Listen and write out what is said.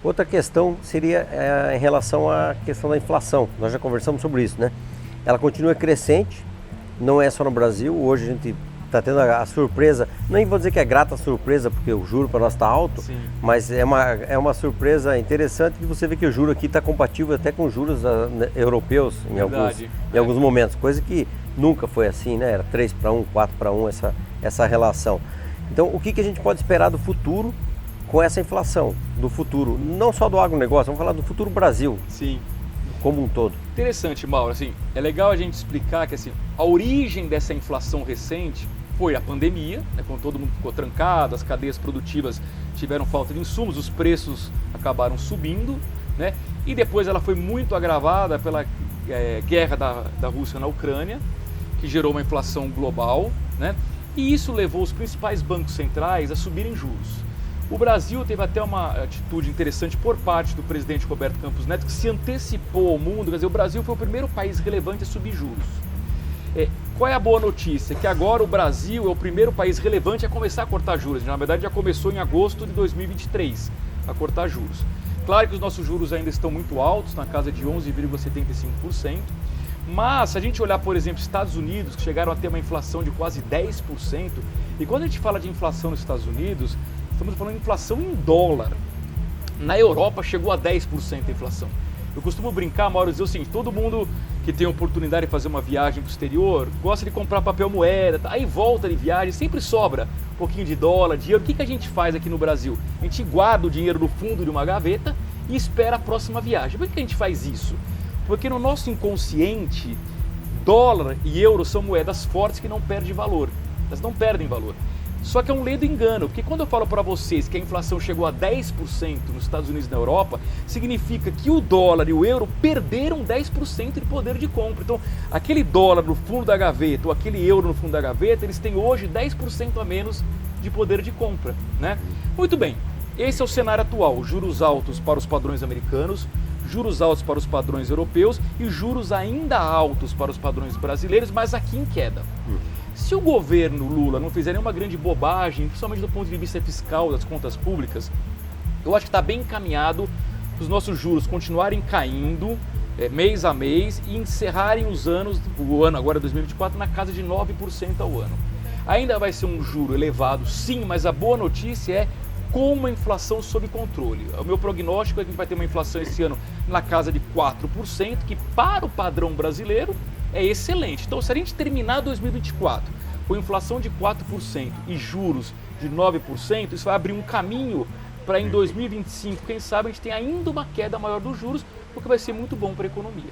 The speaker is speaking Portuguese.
Outra questão seria em relação à questão da inflação. Nós já conversamos sobre isso, né? Ela continua crescente, não é só no Brasil. Hoje a gente está tendo a surpresa, nem vou dizer que é grata a surpresa, porque o juro para nós está alto, Sim. mas é uma surpresa interessante que você vê que o juro aqui está compatível até com os juros europeus em alguns momentos, coisa que nunca foi assim, né? Era 3-1, 4-1 essa relação. Então, o que a gente pode esperar do futuro com essa inflação, do futuro, não só do agronegócio, vamos falar do futuro Brasil. Sim. Como um todo. Interessante, Mauro. Assim, é legal a gente explicar que assim, a origem dessa inflação recente foi a pandemia, né, quando todo mundo ficou trancado, as cadeias produtivas tiveram falta de insumos, os preços acabaram subindo, né? E depois ela foi muito agravada pela guerra da Rússia na Ucrânia, que gerou uma inflação global, né? E isso levou os principais bancos centrais a subirem juros. O Brasil teve até uma atitude interessante por parte do presidente Roberto Campos Neto, que se antecipou ao mundo. Quer dizer, o Brasil foi o primeiro país relevante a subir juros. Qual é a boa notícia? Que agora o Brasil é o primeiro país relevante a começar a cortar juros. Na verdade, já começou em agosto de 2023 a cortar juros. Claro que os nossos juros ainda estão muito altos, na casa de 11,75%. Mas, se a gente olhar, por exemplo, Estados Unidos, que chegaram a ter uma inflação de quase 10%, e quando a gente fala de inflação nos Estados Unidos, estamos falando de inflação em dólar. Na Europa chegou a 10% a inflação. Eu costumo brincar, Mauro, dizer o seguinte, todo mundo que tem oportunidade de fazer uma viagem para o exterior, gosta de comprar papel moeda, aí volta de viagem, sempre sobra um pouquinho de dólar, dinheiro. O que a gente faz aqui no Brasil? A gente guarda o dinheiro no fundo de uma gaveta e espera a próxima viagem. Por que a gente faz isso? Porque no nosso inconsciente, dólar e euro são moedas fortes que não perdem valor. Elas não perdem valor. Só que é um ledo engano, porque quando eu falo para vocês que a inflação chegou a 10% nos Estados Unidos e na Europa, significa que o dólar e o euro perderam 10% de poder de compra. Então, aquele dólar no fundo da gaveta ou aquele euro no fundo da gaveta, eles têm hoje 10% a menos de poder de compra, né? Muito bem, esse é o cenário atual, juros altos para os padrões americanos, juros altos para os padrões europeus e juros ainda altos para os padrões brasileiros, mas aqui em queda. Se o governo Lula não fizer nenhuma grande bobagem, principalmente do ponto de vista fiscal das contas públicas, eu acho que está bem encaminhado os nossos juros continuarem caindo mês a mês e encerrarem o ano agora 2024 na casa de 9% ao ano. Ainda vai ser um juro elevado, sim, mas a boa notícia é com uma inflação sob controle. O meu prognóstico é que a gente vai ter uma inflação esse ano na casa de 4%, que para o padrão brasileiro é excelente. Então, se a gente terminar 2024 com inflação de 4% e juros de 9%, isso vai abrir um caminho para em 2025, quem sabe, a gente tenha ainda uma queda maior dos juros, o que vai ser muito bom para a economia.